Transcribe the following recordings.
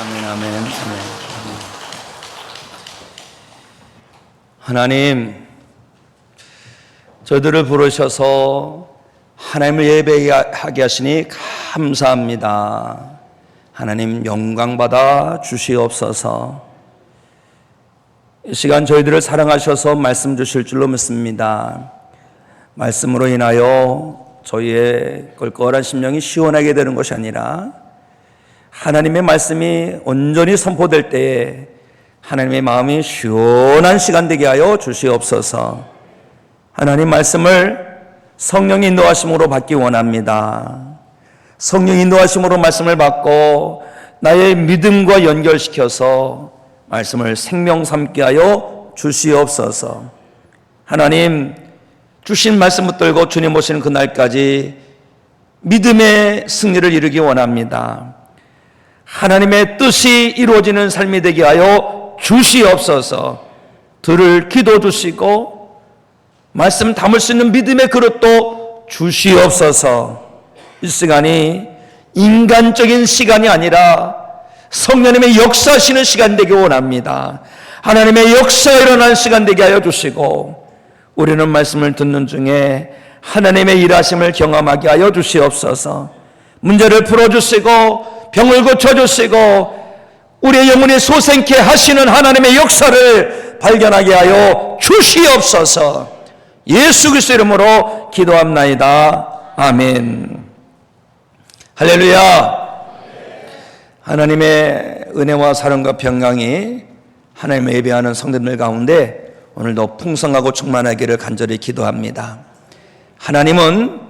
아멘, 아멘, 아멘. 하나님, 저희들을 부르셔서 하나님을 예배하게 하시니 감사합니다. 하나님 영광 받아 주시옵소서. 이 시간 저희들을 사랑하셔서 말씀 주실 줄로 믿습니다. 말씀으로 인하여 저희의 껄껄한 심령이 시원하게 되는 것이 아니라 하나님의 말씀이 온전히 선포될 때에 하나님의 마음이 시원한 시간 되게 하여 주시옵소서. 하나님 말씀을 성령 인도하심으로 받기 원합니다. 성령 인도하심으로 말씀을 받고 나의 믿음과 연결시켜서 말씀을 생명 삼게 하여 주시옵소서. 하나님 주신 말씀 붙들고 주님 오시는 그날까지 믿음의 승리를 이루기 원합니다. 하나님의 뜻이 이루어지는 삶이 되게 하여 주시옵소서. 들을 기도 주시고 말씀 담을 수 있는 믿음의 그릇도 주시옵소서. 이 시간이 인간적인 시간이 아니라 성령님의 역사하시는 시간 되기 원합니다. 하나님의 역사가 일어나는 시간 되게 하여 주시고 우리는 말씀을 듣는 중에 하나님의 일하심을 경험하게 하여 주시옵소서. 문제를 풀어주시고 병을 고쳐주시고 우리의 영혼이 소생케 하시는 하나님의 역사를 발견하게 하여 주시옵소서. 예수 그리스도 이름으로 기도합나이다. 아멘. 할렐루야. 하나님의 은혜와 사랑과 평강이 하나님을 예배하는 성도들 가운데 오늘도 풍성하고 충만하기를 간절히 기도합니다. 하나님은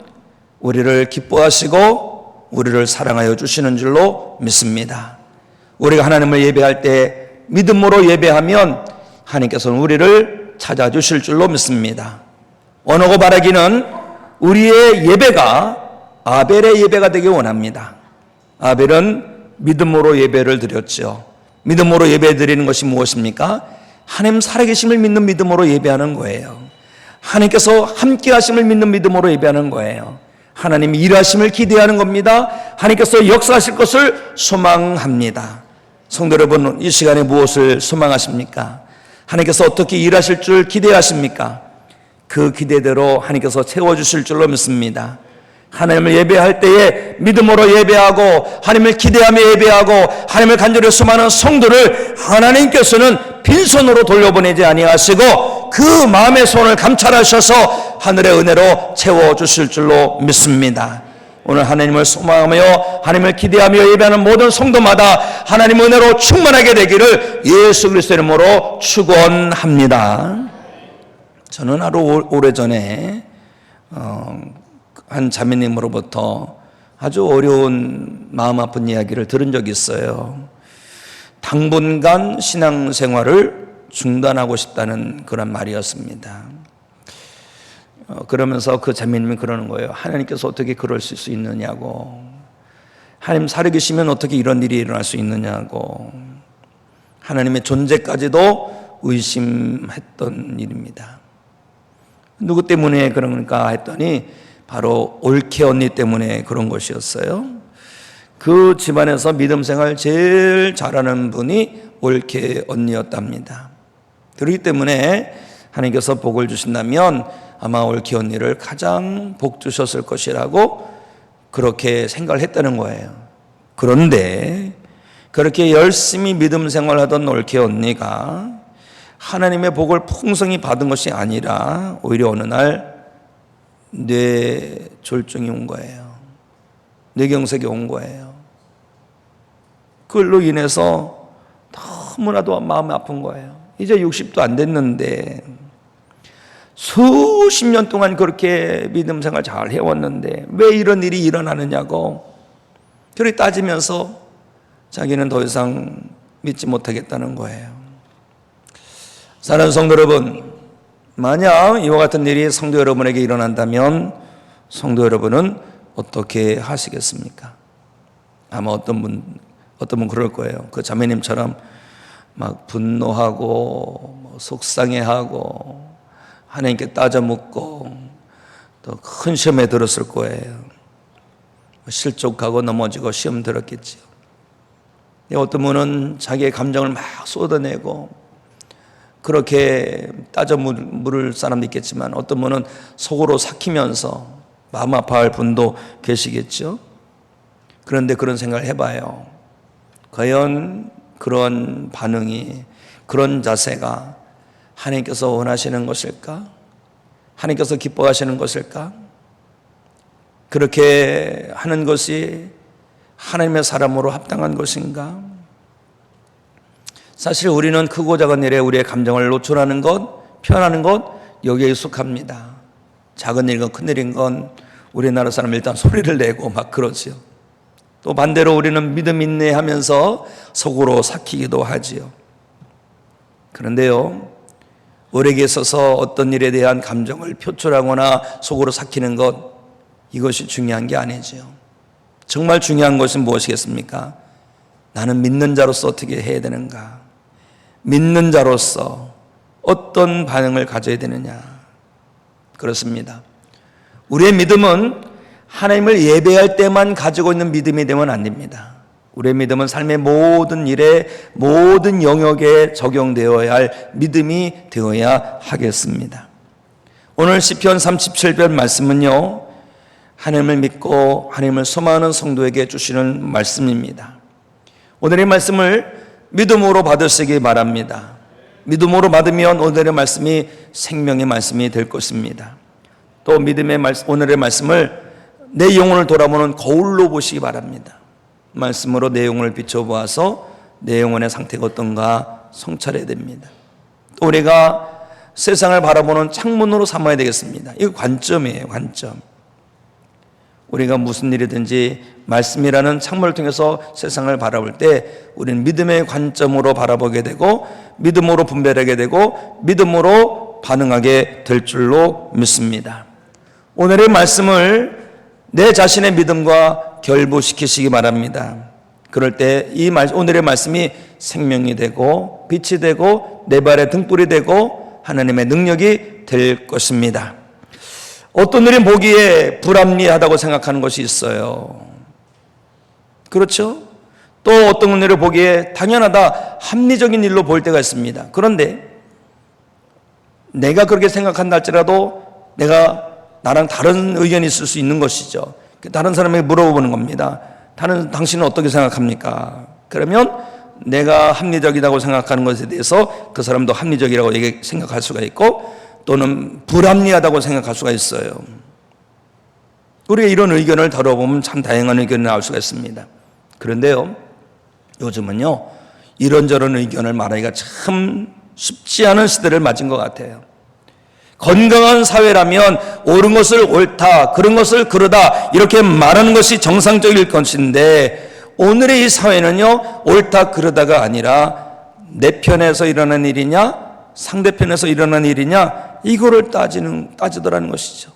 우리를 기뻐하시고 우리를 사랑하여 주시는 줄로 믿습니다. 우리가 하나님을 예배할 때 믿음으로 예배하면 하나님께서는 우리를 찾아주실 줄로 믿습니다. 원하고 바라기는 우리의 예배가 아벨의 예배가 되기 원합니다. 아벨은 믿음으로 예배를 드렸죠. 믿음으로 예배 드리는 것이 무엇입니까? 하나님 살아계심을 믿는 믿음으로 예배하는 거예요. 하나님께서 함께 하심을 믿는 믿음으로 예배하는 거예요. 하나님이 일하심을 기대하는 겁니다. 하나님께서 역사하실 것을 소망합니다. 성도 여러분, 이 시간에 무엇을 소망하십니까? 하나님께서 어떻게 일하실 줄 기대하십니까? 그 기대대로 하나님께서 채워주실 줄로 믿습니다. 하나님을 예배할 때에 믿음으로 예배하고 하나님을 기대하며 예배하고 하나님을 간절히 소망하는 성도를 하나님께서는 빈손으로 돌려보내지 아니하시고 그 마음의 손을 감찰하셔서 하늘의 은혜로 채워주실 줄로 믿습니다. 오늘 하나님을 소망하며 하나님을 기대하며 예배하는 모든 성도마다 하나님의 은혜로 충만하게 되기를 예수 그리스도 이름으로 축원합니다. 저는 하루 오래전에 한 자매님으로부터 아주 어려운 마음 아픈 이야기를 들은 적이 있어요. 당분간 신앙생활을 중단하고 싶다는 그런 말이었습니다. 그러면서 그 자매님이 그러는 거예요. 하나님께서 어떻게 그럴 수 있느냐고, 하나님 살아계시면 어떻게 이런 일이 일어날 수 있느냐고, 하나님의 존재까지도 의심했던 일입니다. 누구 때문에 그런가 했더니 바로 올케 언니 때문에 그런 것이었어요. 그 집안에서 믿음 생활 제일 잘하는 분이 올케 언니였답니다. 그렇기 때문에 하나님께서 복을 주신다면 아마 올케 언니를 가장 복 주셨을 것이라고 그렇게 생각을 했다는 거예요. 그런데 그렇게 열심히 믿음 생활하던 올케 언니가 하나님의 복을 풍성히 받은 것이 아니라 오히려 어느 날 뇌졸중이 온 거예요. 뇌경색이 온 거예요. 그걸로 인해서 너무나도 마음이 아픈 거예요. 이제 60도 안 됐는데 수십 년 동안 그렇게 믿음 생활 잘 해왔는데 왜 이런 일이 일어나느냐고 그렇게 따지면서 자기는 더 이상 믿지 못하겠다는 거예요. 사랑하는 성도 여러분, 만약 이와 같은 일이 성도 여러분에게 일어난다면 성도 여러분은 어떻게 하시겠습니까? 아마 어떤 분 그럴 거예요. 그 자매님처럼 막 분노하고 속상해하고 하나님께 따져 묻고 또 큰 시험에 들었을 거예요. 실족하고 넘어지고 시험 들었겠지요. 어떤 분은 자기의 감정을 막 쏟아내고 그렇게 따져 물을 사람도 있겠지만 어떤 분은 속으로 삭히면서 마음 아파할 분도 계시겠죠. 그런데 그런 생각을 해봐요. 과연 그런 반응이, 그런 자세가 하나님께서 원하시는 것일까? 하나님께서 기뻐하시는 것일까? 그렇게 하는 것이 하나님의 사람으로 합당한 것인가? 사실 우리는 크고 작은 일에 우리의 감정을 노출하는 것, 표현하는 것, 여기에 익숙합니다. 작은 일건 큰 일인 건 우리나라 사람 일단 소리를 내고 막 그러지요. 또 반대로 우리는 믿음 있네 하면서 속으로 삭히기도 하지요. 그런데요, 우리에게 있어서 어떤 일에 대한 감정을 표출하거나 속으로 삭히는 것, 이것이 중요한 게 아니지요. 정말 중요한 것은 무엇이겠습니까? 나는 믿는 자로서 어떻게 해야 되는가? 믿는 자로서 어떤 반응을 가져야 되느냐? 그렇습니다. 우리의 믿음은 하나님을 예배할 때만 가지고 있는 믿음이 되면 안 됩니다. 우리의 믿음은 삶의 모든 일에, 모든 영역에 적용되어야 할 믿음이 되어야 하겠습니다. 오늘 시편 37편 말씀은요, 하나님을 믿고 하나님을 소망하는 성도에게 주시는 말씀입니다. 오늘의 말씀을 믿음으로 받으시기 바랍니다. 믿음으로 받으면 오늘의 말씀이 생명의 말씀이 될 것입니다. 또 믿음의 말씀, 오늘의 말씀을 내 영혼을 돌아보는 거울로 보시기 바랍니다. 말씀으로 내 영혼을 비춰보아서 내 영혼의 상태가 어떤가 성찰해야 됩니다. 또 우리가 세상을 바라보는 창문으로 삼아야 되겠습니다. 이거 관점이에요, 관점. 우리가 무슨 일이든지 말씀이라는 창문을 통해서 세상을 바라볼 때 우리는 믿음의 관점으로 바라보게 되고 믿음으로 분별하게 되고 믿음으로 반응하게 될 줄로 믿습니다. 오늘의 말씀을 내 자신의 믿음과 결부시키시기 바랍니다. 그럴 때 이 오늘의 말씀이 생명이 되고 빛이 되고 내 발의 등불이 되고 하나님의 능력이 될 것입니다. 어떤 일이 보기에 불합리하다고 생각하는 것이 있어요. 그렇죠? 또 어떤 일을 보기에 당연하다, 합리적인 일로 보일 때가 있습니다. 그런데 내가 그렇게 생각한다 할지라도 나랑 다른 의견이 있을 수 있는 것이죠. 다른 사람에게 물어보는 겁니다. 당신은 어떻게 생각합니까? 그러면 내가 합리적이라고 생각하는 것에 대해서 그 사람도 합리적이라고 생각할 수가 있고 또는 불합리하다고 생각할 수가 있어요. 우리가 이런 의견을 다뤄보면 참 다양한 의견이 나올 수가 있습니다. 그런데요, 요즘은요, 이런저런 의견을 말하기가 참 쉽지 않은 시대를 맞은 것 같아요. 건강한 사회라면 옳은 것을 옳다, 그런 것을 그러다 이렇게 말하는 것이 정상적일 것인데 오늘의 이 사회는요, 옳다 그러다가 아니라 내 편에서 일어난 일이냐 상대편에서 일어난 일이냐 이거를 따지더라는 것이죠.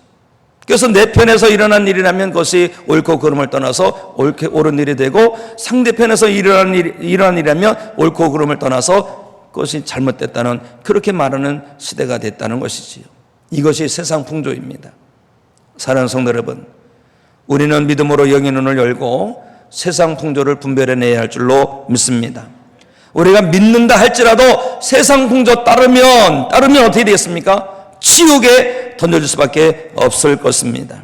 그래서 내 편에서 일어난 일이라면 그것이 옳고 그름을 떠나서 옳은 일이 되고 상대편에서 일어난 일이라면 옳고 그름을 떠나서 그것이 잘못됐다는 그렇게 말하는 시대가 됐다는 것이지요. 이것이 세상 풍조입니다. 사랑하는 성도 여러분, 우리는 믿음으로 영의 눈을 열고 세상 풍조를 분별해내야 할 줄로 믿습니다. 우리가 믿는다 할지라도 세상 풍조 따르면 어떻게 되겠습니까? 지옥에 던져질 수밖에 없을 것입니다.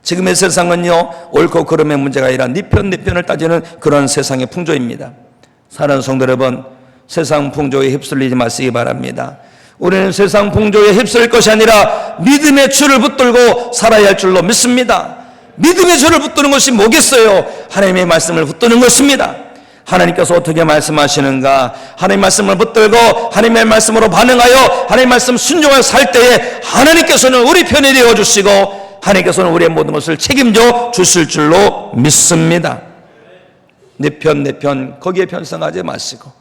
지금의 세상은요, 옳고 그름의 문제가 아니라 네 편을 따지는 그런 세상의 풍조입니다. 사랑하는 성도 여러분, 세상 풍조에 휩쓸리지 마시기 바랍니다. 우리는 세상 풍조에 휩쓸릴 것이 아니라 믿음의 줄을 붙들고 살아야 할 줄로 믿습니다. 믿음의 줄을 붙드는 것이 뭐겠어요? 하나님의 말씀을 붙드는 것입니다. 하나님께서 어떻게 말씀하시는가? 하나님의 말씀을 붙들고 하나님의 말씀으로 반응하여 하나님의 말씀 순종하여 살 때에 하나님께서는 우리 편이 되어주시고 하나님께서는 우리의 모든 것을 책임져 주실 줄로 믿습니다. 내 편 거기에 편성하지 마시고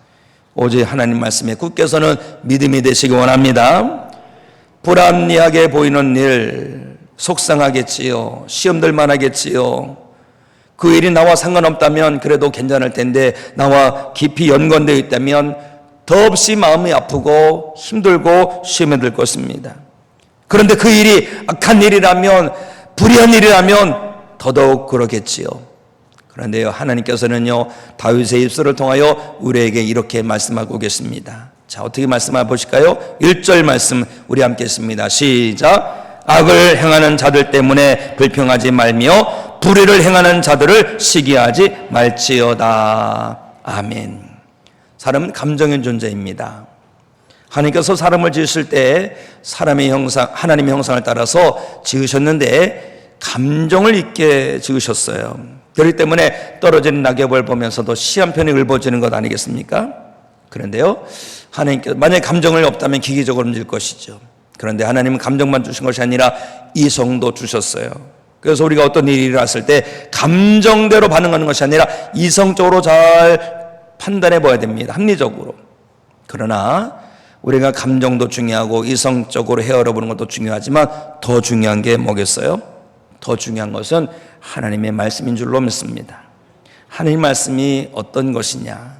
오직 하나님 말씀에 굳게서는 믿음이 되시기 원합니다. 불합리하게 보이는 일 속상하겠지요. 시험들만 하겠지요. 그 일이 나와 상관없다면 그래도 괜찮을 텐데 나와 깊이 연관되어 있다면 더없이 마음이 아프고 힘들고 시험에 들 것입니다. 그런데 그 일이 악한 일이라면 불의한 일이라면 더더욱 그러겠지요. 그런데요, 하나님께서는요, 다윗의 입술을 통하여 우리에게 이렇게 말씀하고 계십니다. 자, 어떻게 말씀해 보실까요? 1절 말씀 우리 함께 했습니다. 시작. 악을 행하는 자들 때문에 불평하지 말며 불의를 행하는 자들을 시기하지 말지어다. 아멘. 사람은 감정의 존재입니다. 하나님께서 사람을 지으실 때 사람의 형상, 하나님의 형상을 따라서 지으셨는데 감정을 있게 지으셨어요. 그렇기 때문에 떨어지는 낙엽을 보면서도 시 한 편이 읊어지는 것 아니겠습니까? 그런데요, 하나님께서 만약에 감정을 없다면 기계적으로 움직일 것이죠. 그런데 하나님은 감정만 주신 것이 아니라 이성도 주셨어요. 그래서 우리가 어떤 일이 일어났을 때 감정대로 반응하는 것이 아니라 이성적으로 잘 판단해 봐야 됩니다. 합리적으로. 그러나 우리가 감정도 중요하고 이성적으로 헤아려 보는 것도 중요하지만 더 중요한 게 뭐겠어요? 더 중요한 것은 하나님의 말씀인 줄로 믿습니다. 하나님 말씀이 어떤 것이냐?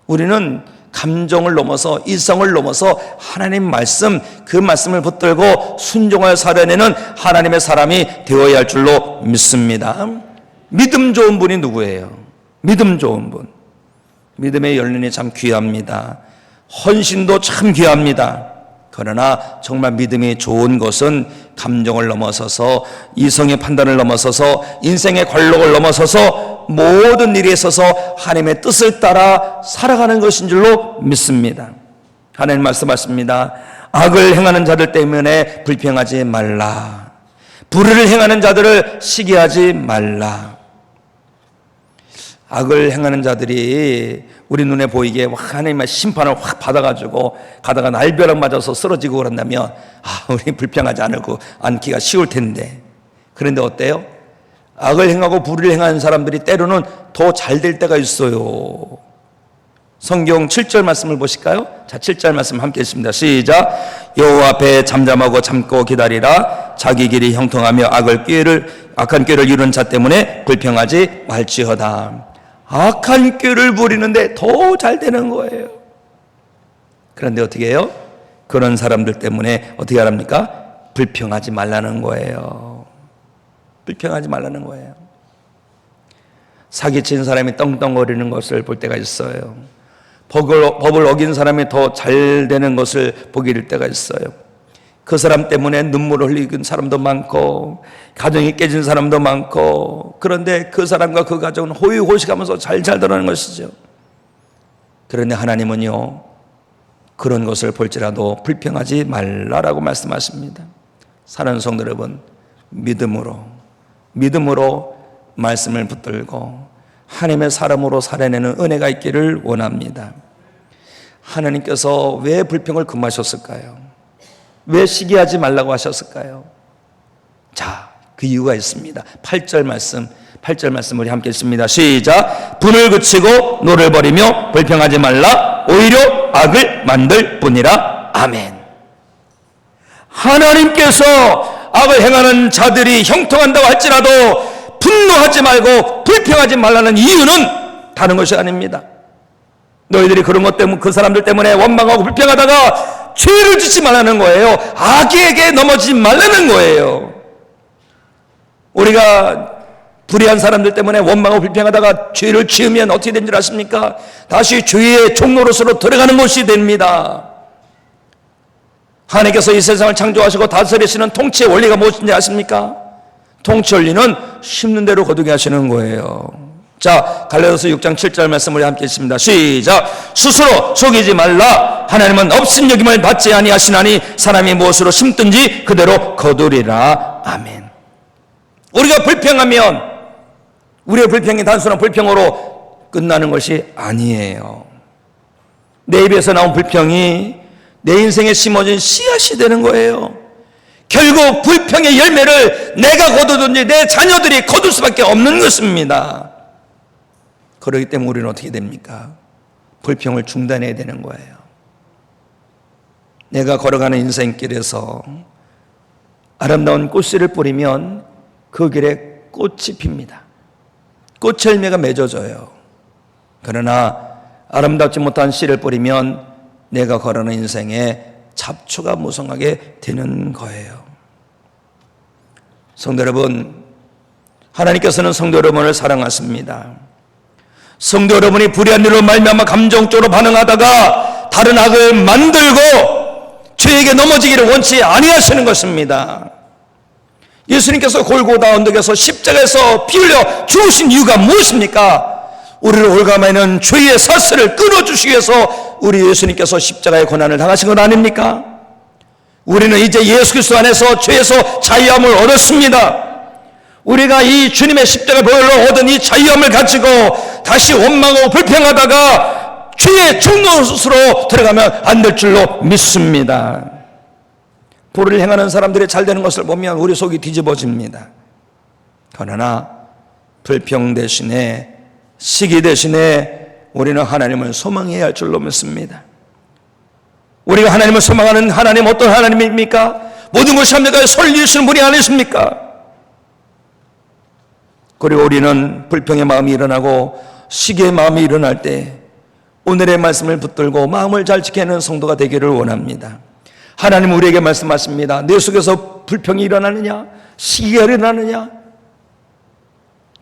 우리는 감정을 넘어서 이성을 넘어서 하나님 말씀, 그 말씀을 붙들고 순종하여 살아내는 하나님의 사람이 되어야 할 줄로 믿습니다. 믿음 좋은 분이 누구예요? 믿음 좋은 분. 믿음의 열린이 참 귀합니다. 헌신도 참 귀합니다. 그러나 정말 믿음이 좋은 것은 감정을 넘어서서 이성의 판단을 넘어서서 인생의 관록을 넘어서서 모든 일에 있어서 하나님의 뜻을 따라 살아가는 것인 줄로 믿습니다. 하나님 말씀하십니다. 악을 행하는 자들 때문에 불평하지 말라. 불의를 행하는 자들을 시기하지 말라. 악을 행하는 자들이 우리 눈에 보이게 하나님의 심판을 확 받아가지고 가다가 날벼락 맞아서 쓰러지고 그런다면 우리 불평하지 않기가 쉬울 텐데, 그런데 어때요? 악을 행하고 불의를 행하는 사람들이 때로는 더 잘 될 때가 있어요. 성경 7절 말씀을 보실까요? 자, 7절 말씀 함께 읽습니다. 시작. 여호와 앞에 잠잠하고 참고 기다리라. 자기 길이 형통하며 악한 꾀를 이룬 자 때문에 불평하지 말지어다. 악한 꾀를 부리는데 더 잘 되는 거예요. 그런데 어떻게 해요? 그런 사람들 때문에 어떻게 하랍니까? 불평하지 말라는 거예요. 불평하지 말라는 거예요. 사기친 사람이 떵떵거리는 것을 볼 때가 있어요. 법을 어긴 사람이 더 잘 되는 것을 보게 될 때가 있어요. 그 사람 때문에 눈물을 흘리는 사람도 많고 가정이 깨진 사람도 많고, 그런데 그 사람과 그 가정은 호의호식하면서 잘 살더라는 것이죠. 그런데 하나님은요, 그런 것을 볼지라도 불평하지 말라라고 말씀하십니다. 사랑하는 성도 여러분, 믿음으로 말씀을 붙들고 하나님의 사람으로 살아내는 은혜가 있기를 원합니다. 하나님께서 왜 불평을 금하셨을까요? 왜 시기하지 말라고 하셨을까요? 자, 그 이유가 있습니다. 8절 말씀 우리 함께 읽습니다. 시작. 분을 그치고 노를 버리며 불평하지 말라. 오히려 악을 만들 뿐이라. 아멘. 하나님께서 악을 행하는 자들이 형통한다고 할지라도 분노하지 말고 불평하지 말라는 이유는 다른 것이 아닙니다. 너희들이 그런 것 때문에, 그 사람들 때문에 원망하고 불평하다가 죄를 짓지 말라는 거예요. 악에게 넘어지지 말라는 거예요. 우리가 불의한 사람들 때문에 원망하고 불평하다가 죄를 지으면 어떻게 된 줄 아십니까? 다시 죄의 종노릇으로 들어가는 것이 됩니다. 하나님께서 이 세상을 창조하시고 다스리시는 통치의 원리가 무엇인지 아십니까? 통치 원리는 심는 대로 거두게 하시는 거예요. 자, 갈라디아서 6장 7절 말씀을 함께 읽습니다. 시작. 스스로 속이지 말라. 하나님은 없인 여김을 받지 아니하시나니 사람이 무엇으로 심든지 그대로 거두리라. 아멘. 우리가 불평하면 우리의 불평이 단순한 불평으로 끝나는 것이 아니에요. 내 입에서 나온 불평이 내 인생에 심어진 씨앗이 되는 거예요. 결국 불평의 열매를 내가 거두든지 내 자녀들이 거둘 수밖에 없는 것입니다. 그렇기 때문에 우리는 어떻게 됩니까? 불평을 중단해야 되는 거예요. 내가 걸어가는 인생길에서 아름다운 꽃씨를 뿌리면 그 길에 꽃이 핍니다. 꽃의 열매가 맺어져요. 그러나 아름답지 못한 씨를 뿌리면 내가 걸어가는 인생에 잡초가 무성하게 되는 거예요. 성도 여러분, 하나님께서는 성도 여러분을 사랑하십니다. 성도 여러분이 불의한 일로 말미암아 감정적으로 반응하다가 다른 악을 만들고 죄에게 넘어지기를 원치 아니하시는 것입니다. 예수님께서 골고다 언덕에서 십자가에서 피 흘려 죽으신 이유가 무엇입니까? 우리를 올가매는 죄의 사슬을 끊어주시기 위해서 우리 예수님께서 십자가의 고난을 당하신 것 아닙니까? 우리는 이제 예수 그리스도 안에서 죄에서 자유함을 얻었습니다. 우리가 이 주님의 십자가 보혈로 얻은 이 자유함을 가지고 다시 원망하고 불평하다가 죄의 중노릇으로 들어가면 안 될 줄로 믿습니다. 불을 행하는 사람들이 잘 되는 것을 보면 우리 속이 뒤집어집니다. 그러나 불평 대신에 시기 대신에 우리는 하나님을 소망해야 할 줄로 믿습니다. 우리가 하나님을 소망하는 하나님 어떤 하나님입니까? 모든 것이 합니까? 선을 이루시는 분이 아니십니까? 그리고 우리는 불평의 마음이 일어나고 시기의 마음이 일어날 때 오늘의 말씀을 붙들고 마음을 잘 지키는 성도가 되기를 원합니다. 하나님은 우리에게 말씀하십니다. 내 속에서 불평이 일어나느냐? 시기가 일어나느냐?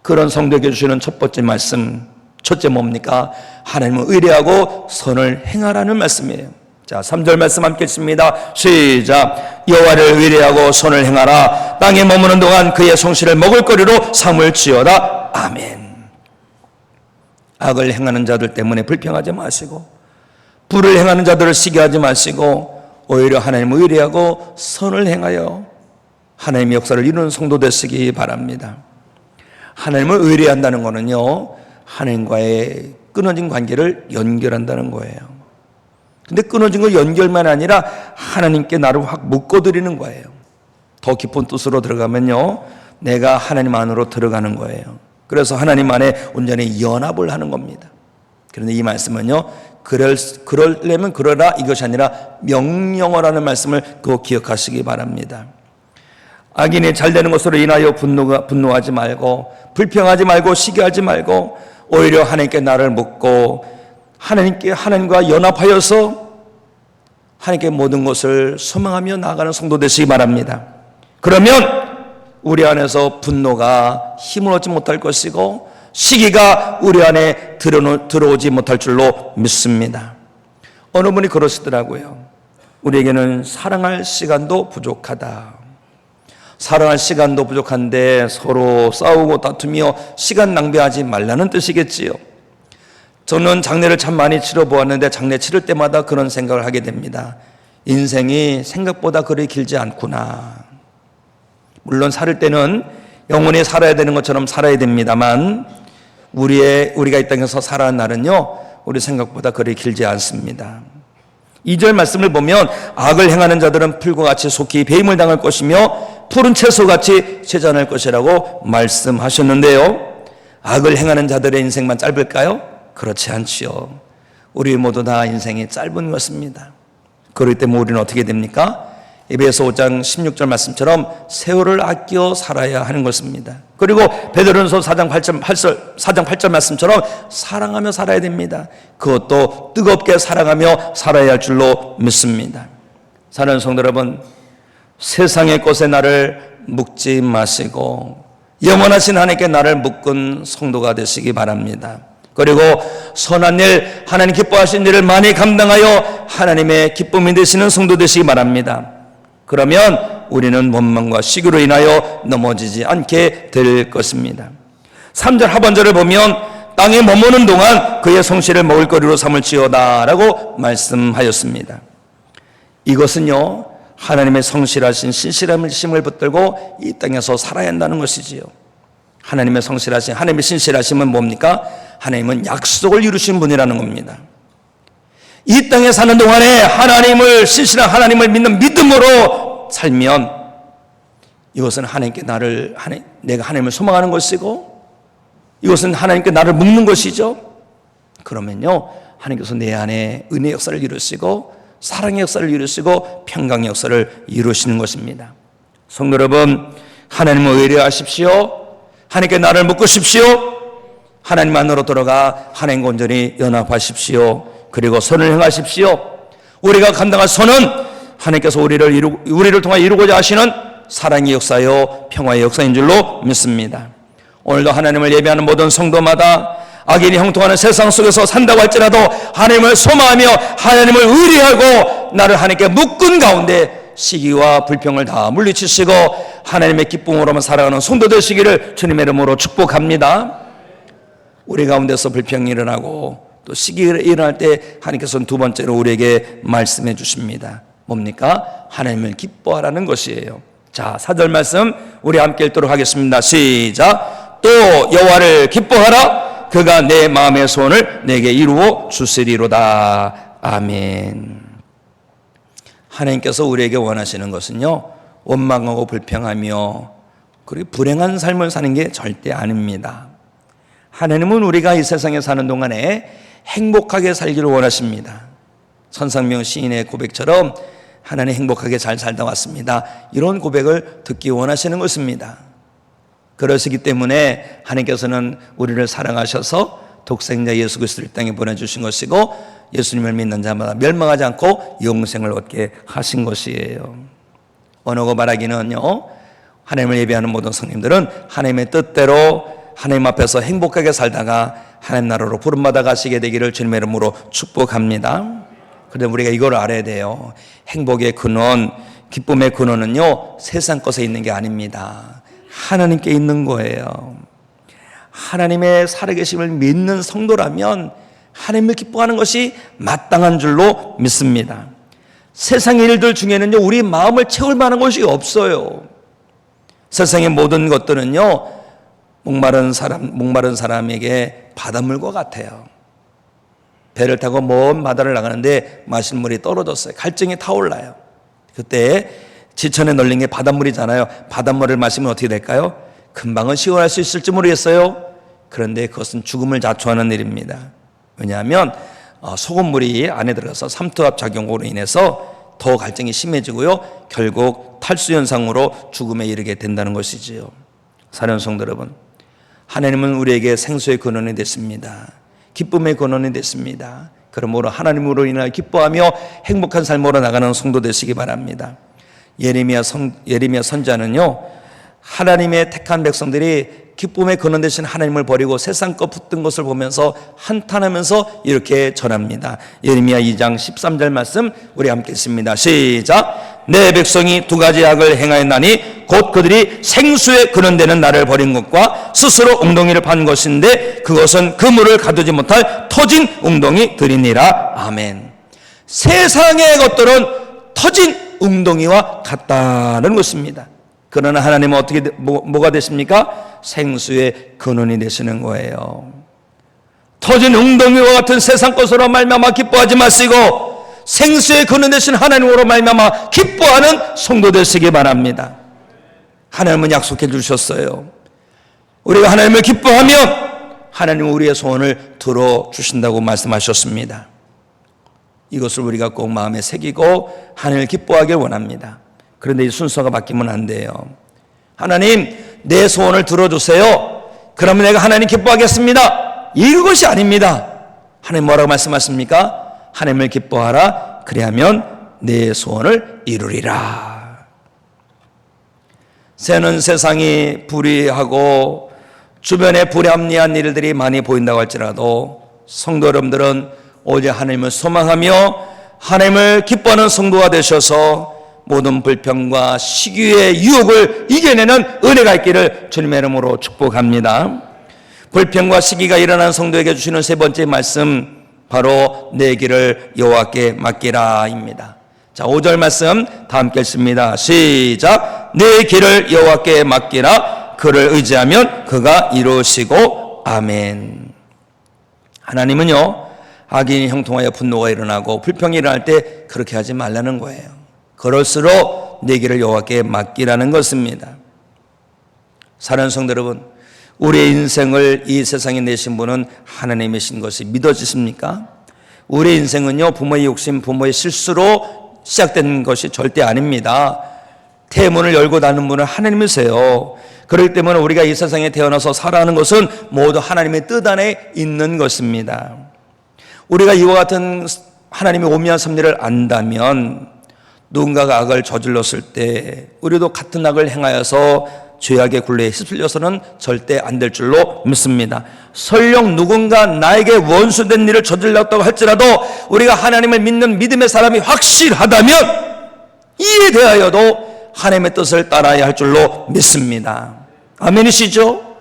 그런 성도에게 주시는 첫 번째 말씀, 첫째 뭡니까? 하나님은 의뢰하고 선을 행하라는 말씀이에요. 자, 3절 말씀 함께 읽습니다. 시작. 여호와를 의뢰하고 선을 행하라. 땅에 머무는 동안 그의 성실을 먹을거리로 삼을지어다. 아멘. 악을 행하는 자들 때문에 불평하지 마시고 불을 행하는 자들을 시기하지 마시고 오히려 하나님을 의뢰하고 선을 행하여 하나님의 역사를 이루는 성도 되시기 바랍니다. 하나님을 의뢰한다는 것은요, 하나님과의 끊어진 관계를 연결한다는 거예요. 근데 끊어진 거 연결만 아니라 하나님께 나를 확 묶어드리는 거예요. 더 깊은 뜻으로 들어가면요, 내가 하나님 안으로 들어가는 거예요. 그래서 하나님 안에 온전히 연합을 하는 겁니다. 그런데 이 말씀은요, 그러려면 그러라 이것이 아니라 명령어라는 말씀을 꼭 기억하시기 바랍니다. 악인이 잘 되는 것으로 인하여 분노하지 말고 불평하지 말고 시기하지 말고 오히려 하나님께 나를 묻고 하나님과 연합하여서 하나님께 모든 것을 소망하며 나아가는 성도 되시기 바랍니다. 그러면 우리 안에서 분노가 힘을 얻지 못할 것이고 시기가 우리 안에 들어오지 못할 줄로 믿습니다. 어느 분이 그러시더라고요. 우리에게는 사랑할 시간도 부족하다. 사랑할 시간도 부족한데 서로 싸우고 다투며 시간 낭비하지 말라는 뜻이겠지요. 저는 장례를 참 많이 치러보았는데 장례 치를 때마다 그런 생각을 하게 됩니다. 인생이 생각보다 그리 길지 않구나. 물론 살 때는 영원히 살아야 되는 것처럼 살아야 됩니다만 우리가 이 땅에서 살아가는 날은요, 우리 생각보다 그리 길지 않습니다. 2절 말씀을 보면 악을 행하는 자들은 풀과 같이 속히 배임을 당할 것이며 푸른 채소같이 채잔할 것이라고 말씀하셨는데요, 악을 행하는 자들의 인생만 짧을까요? 그렇지 않지요. 우리 모두 다 인생이 짧은 것입니다. 그렇기 때문에 우리는 어떻게 됩니까? 에베소 5장 16절 말씀처럼 세월을 아껴 살아야 하는 것입니다. 그리고 베드로전서 4장 8절 말씀처럼 사랑하며 살아야 됩니다. 그것도 뜨겁게 사랑하며 살아야 할 줄로 믿습니다. 사랑하는 성도 여러분, 세상의 것에 나를 묶지 마시고 영원하신 하나님께 나를 묶은 성도가 되시기 바랍니다. 그리고 선한 일, 하나님 기뻐하신 일을 많이 감당하여 하나님의 기쁨이 되시는 성도 되시기 바랍니다. 그러면 우리는 원망과 시기로 인하여 넘어지지 않게 될 것입니다. 3절 하반절을 보면 땅에 머무는 동안 그의 성실을 먹을거리로 삼을지어다 라고 말씀하였습니다. 이것은요, 하나님의 성실하신 신실함을 붙들고 이 땅에서 살아야 한다는 것이지요. 하나님의 성실하신, 하나님의 신실하심은 뭡니까? 하나님은 약속을 이루신 분이라는 겁니다. 이 땅에 사는 동안에 하나님을, 신실한 하나님을 믿는 믿음으로 살면 이것은 하나님께 내가 하나님을 소망하는 것이고 이것은 하나님께 나를 묶는 것이죠. 그러면요, 하나님께서 내 안에 은혜의 역사를 이루시고 사랑의 역사를 이루시고 평강의 역사를 이루시는 것입니다. 성도 여러분, 하나님을 의뢰하십시오. 하나님께 나를 묶으십시오. 하나님 안으로 돌아가 하나님과 온전히 연합하십시오. 그리고 선을 행하십시오. 우리가 감당할 선은 하나님께서 우리를 통해 이루고자 하시는 사랑의 역사요 평화의 역사인 줄로 믿습니다. 오늘도 하나님을 예배하는 모든 성도마다 악인이 형통하는 세상 속에서 산다고 할지라도 하나님을 소망하며 하나님을 의뢰하고 나를 하나님께 묶은 가운데 시기와 불평을 다 물리치시고 하나님의 기쁨으로만 살아가는 성도 되시기를 주님의 이름으로 축복합니다. 우리 가운데서 불평이 일어나고 또 시기가 일어날 때 하나님께서는 두 번째로 우리에게 말씀해 주십니다. 뭡니까? 하나님을 기뻐하라는 것이에요. 자, 4절 말씀 우리 함께 읽도록 하겠습니다. 시작. 또 여호와를 기뻐하라. 그가 내 마음의 소원을 내게 이루어 주시리로다. 아멘. 하나님께서 우리에게 원하시는 것은요, 원망하고 불평하며 그리고 불행한 삶을 사는 게 절대 아닙니다. 하나님은 우리가 이 세상에 사는 동안에 행복하게 살기를 원하십니다. 천상명 시인의 고백처럼 하나님 행복하게 잘 살다 왔습니다. 이런 고백을 듣기 원하시는 것입니다. 그러시기 때문에 하나님께서는 우리를 사랑하셔서 독생자 예수 그리스도를 땅에 보내주신 것이고 예수님을 믿는 자마다 멸망하지 않고 영생을 얻게 하신 것이에요. 원하고 바라기는요, 하나님을 예배하는 모든 성님들은 하나님의 뜻대로 하나님 앞에서 행복하게 살다가 하나님 나라로 부름받아 가시게 되기를 주님의 이름으로 축복합니다. 그런데 우리가 이걸 알아야 돼요. 행복의 근원, 기쁨의 근원은요, 세상 것에 있는 게 아닙니다. 하나님께 있는 거예요. 하나님의 살아계심을 믿는 성도라면 하나님을 기뻐하는 것이 마땅한 줄로 믿습니다. 세상의 일들 중에는요, 우리 마음을 채울 만한 것이 없어요. 세상의 모든 것들은요, 목마른 사람에게 바닷물과 같아요. 배를 타고 먼 바다를 나가는데 마실 물이 떨어졌어요. 갈증이 타올라요. 그때 지천에 널린 게 바닷물이잖아요. 바닷물을 마시면 어떻게 될까요? 금방은 시원할 수 있을지 모르겠어요. 그런데 그것은 죽음을 자초하는 일입니다. 왜냐하면 소금물이 안에 들어가서 삼투압 작용으로 인해서 더 갈증이 심해지고요, 결국 탈수 현상으로 죽음에 이르게 된다는 것이지요. 사랑하는 성도 여러분, 하나님은 우리에게 생수의 근원이 됐습니다. 기쁨의 근원이 됐습니다. 그러므로 하나님으로 인하여 기뻐하며 행복한 삶으로 나가는 성도 되시기 바랍니다. 예레미야 선지자는요, 하나님의 택한 백성들이 기쁨의 근원 되신 하나님을 버리고 세상 것 붙든 것을 보면서 한탄하면서 이렇게 전합니다. 예레미야 2장 13절 말씀 우리 함께 읽습니다. 시작. 내 백성이 두 가지 악을 행하였나니 곧 그들이 생수의 근원되는 나를 버린 것과 스스로 웅덩이를 판 것인데 그것은 그물을 가두지 못할 터진 웅덩이들이니라. 아멘. 세상의 것들은 터진 웅덩이와 같다는 것입니다. 그러나 하나님은 어떻게 뭐가 되십니까? 생수의 근원이 되시는 거예요. 터진 웅덩이와 같은 세상 것으로 말미암아 기뻐하지 마시고 생수의 근원 되신 하나님으로 말미암아 기뻐하는 성도 되시기 바랍니다. 하나님은 약속해 주셨어요. 우리가 하나님을 기뻐하면 하나님은 우리의 소원을 들어주신다고 말씀하셨습니다. 이것을 우리가 꼭 마음에 새기고 하나님을 기뻐하길 원합니다. 그런데 이 순서가 바뀌면 안 돼요. 하나님, 내 소원을 들어주세요. 그러면 내가 하나님 기뻐하겠습니다. 이것이 아닙니다. 하나님 뭐라고 말씀하십니까? 하나님을 기뻐하라. 그리하면 내 소원을 이루리라. 새는 세상이 불의하고 주변에 불합리한 일들이 많이 보인다고 할지라도 성도 여러분들은 오직 하나님을 소망하며 하나님을 기뻐하는 성도가 되셔서 모든 불평과 시기의 유혹을 이겨내는 은혜가 있기를 주님의 이름으로 축복합니다. 불평과 시기가 일어난 성도에게 주시는 세 번째 말씀, 바로 내 길을 여호와께 맡기라입니다. 자, 5절 말씀 다 함께 읽습니다. 시작. 내 길을 여호와께 맡기라. 그를 의지하면 그가 이루시고. 아멘. 하나님은요, 악인이 형통하여 분노가 일어나고 불평이 일어날 때 그렇게 하지 말라는 거예요. 그럴수록 내 길을 여호와께 맡기라는 것입니다. 사랑하는 성도 여러분, 우리의 인생을 이 세상에 내신 분은 하나님이신 것이 믿어지십니까? 우리의 인생은요, 부모의 욕심, 부모의 실수로 시작된 것이 절대 아닙니다. 태문을 열고 닫는 분은 하나님이세요. 그렇기 때문에 우리가 이 세상에 태어나서 살아가는 것은 모두 하나님의 뜻 안에 있는 것입니다. 우리가 이와 같은 하나님의 오묘한 섭리를 안다면 누군가가 악을 저질렀을 때 우리도 같은 악을 행하여서 죄악의 굴레에 휩쓸려서는 절대 안 될 줄로 믿습니다. 설령 누군가 나에게 원수된 일을 저질렀다고 할지라도 우리가 하나님을 믿는 믿음의 사람이 확실하다면 이에 대하여도 하나님의 뜻을 따라야 할 줄로 믿습니다. 아멘이시죠?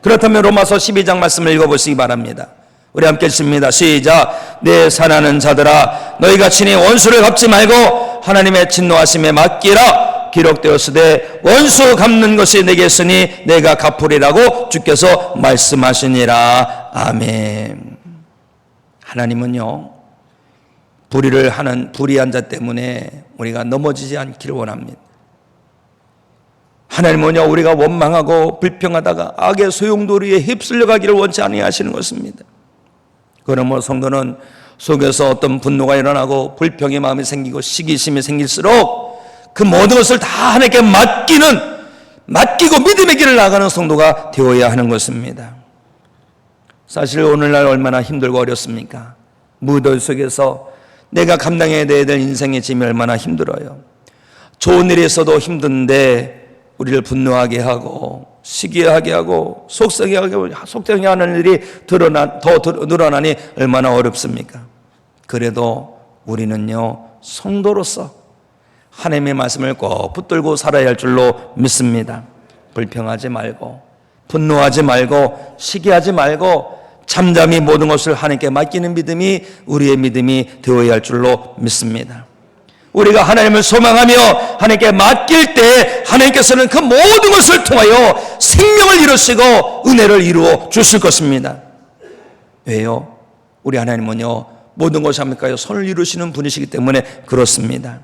그렇다면 로마서 12장 말씀을 읽어보시기 바랍니다. 우리 함께 읽습니다. 시작. 내 사랑하는 자들아 너희가 친히 원수를 갚지 말고 하나님의 진노하심에 맡기라. 기록되었으되 원수 갚는 것이 내게 있으니 내가 갚으리라고 주께서 말씀하시니라. 아멘. 하나님은요 불의를 하는 불의한 자 때문에 우리가 넘어지지 않기를 원합니다. 하나님은요 우리가 원망하고 불평하다가 악의 소용돌이에 휩쓸려 가기를 원치 아니하시는 것입니다. 그러므로 성도는 속에서 어떤 분노가 일어나고 불평의 마음이 생기고 시기심이 생길수록 그 모든 것을 다 하나님께 맡기고 믿음의 길을 나가는 성도가 되어야 하는 것입니다. 사실 오늘날 얼마나 힘들고 어렵습니까? 무더위 속에서 내가 감당해야 될 인생의 짐이 얼마나 힘들어요. 좋은 일이 있어도 힘든데 우리를 분노하게 하고 시기하게 하고 속상해 하는 일이 더 늘어나니 얼마나 어렵습니까? 그래도 우리는요 성도로서 하나님의 말씀을 꼭 붙들고 살아야 할 줄로 믿습니다. 불평하지 말고 분노하지 말고 시기하지 말고 잠잠히 모든 것을 하나님께 맡기는 믿음이 우리의 믿음이 되어야 할 줄로 믿습니다. 우리가 하나님을 소망하며 하나님께 맡길 때 하나님께서는 그 모든 것을 통하여 생명을 이루시고 은혜를 이루어 주실 것입니다. 왜요? 우리 하나님은요 모든 것이 합니까요? 선을 이루시는 분이시기 때문에 그렇습니다.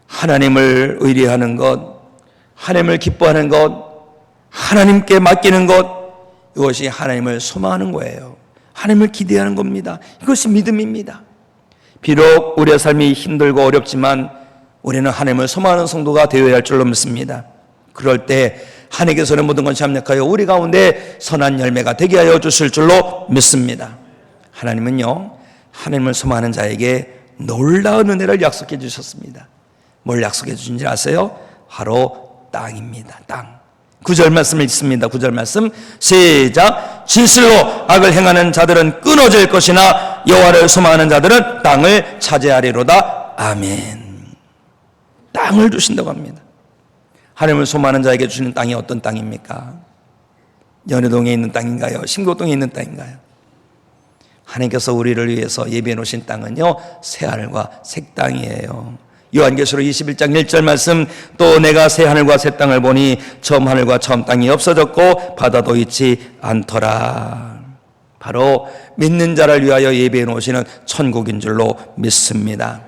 하나님을 의뢰하는 것, 하나님을 기뻐하는 것, 하나님께 맡기는 것, 이것이 하나님을 소망하는 거예요. 하나님을 기대하는 겁니다. 이것이 믿음입니다. 비록 우리의 삶이 힘들고 어렵지만 우리는 하나님을 소망하는 성도가 되어야 할 줄로 믿습니다. 그럴 때 하나님께서는 모든 것이 합력하여 우리 가운데 선한 열매가 되게 하여 주실 줄로 믿습니다. 하나님은요 하나님을 소망하는 자에게 놀라운 은혜를 약속해 주셨습니다. 뭘 약속해 주신지 아세요? 바로 땅입니다. 땅. 9절 말씀을 읽습니다. 9절 말씀 시작. 진실로 악을 행하는 자들은 끊어질 것이나 여호와를 소망하는 자들은 땅을 차지하리로다. 아멘. 땅을 주신다고 합니다. 하나님을 소망하는 자에게 주시는 땅이 어떤 땅입니까? 연희동에 있는 땅인가요? 신곡동에 있는 땅인가요? 하나님께서 우리를 위해서 예비해 놓으신 땅은요 새하늘과 새 땅이에요. 요한계시록 21장 1절 말씀 또 내가 새 하늘과 새 땅을 보니 처음 하늘과 처음 땅이 없어졌고 바다도 있지 않더라. 바로 믿는 자를 위하여 예비해 놓으시는 천국인 줄로 믿습니다.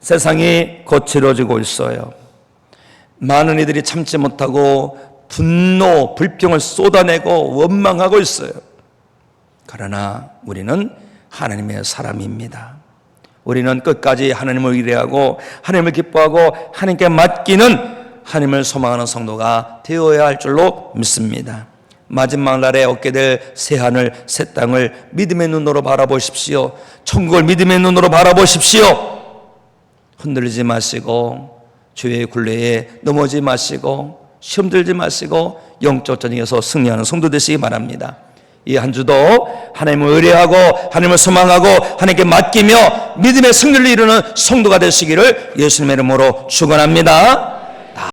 세상이 거칠어지고 있어요. 많은 이들이 참지 못하고 분노, 불평을 쏟아내고 원망하고 있어요. 그러나 우리는 하나님의 사람입니다. 우리는 끝까지 하나님을 의뢰하고 하나님을 기뻐하고 하나님께 맡기는 하나님을 소망하는 성도가 되어야 할 줄로 믿습니다. 마지막 날에 얻게 될 새하늘 새 땅을 믿음의 눈으로 바라보십시오. 천국을 믿음의 눈으로 바라보십시오. 흔들리지 마시고 죄의 굴레에 넘어지지 마시고 시험 들지 마시고 영적 전쟁에서 승리하는 성도 되시기 바랍니다. 이 한 주도 하나님을 의뢰하고 하나님을 소망하고 하나님께 맡기며 믿음의 승리를 이루는 성도가 되시기를 예수님의 이름으로 축원합니다.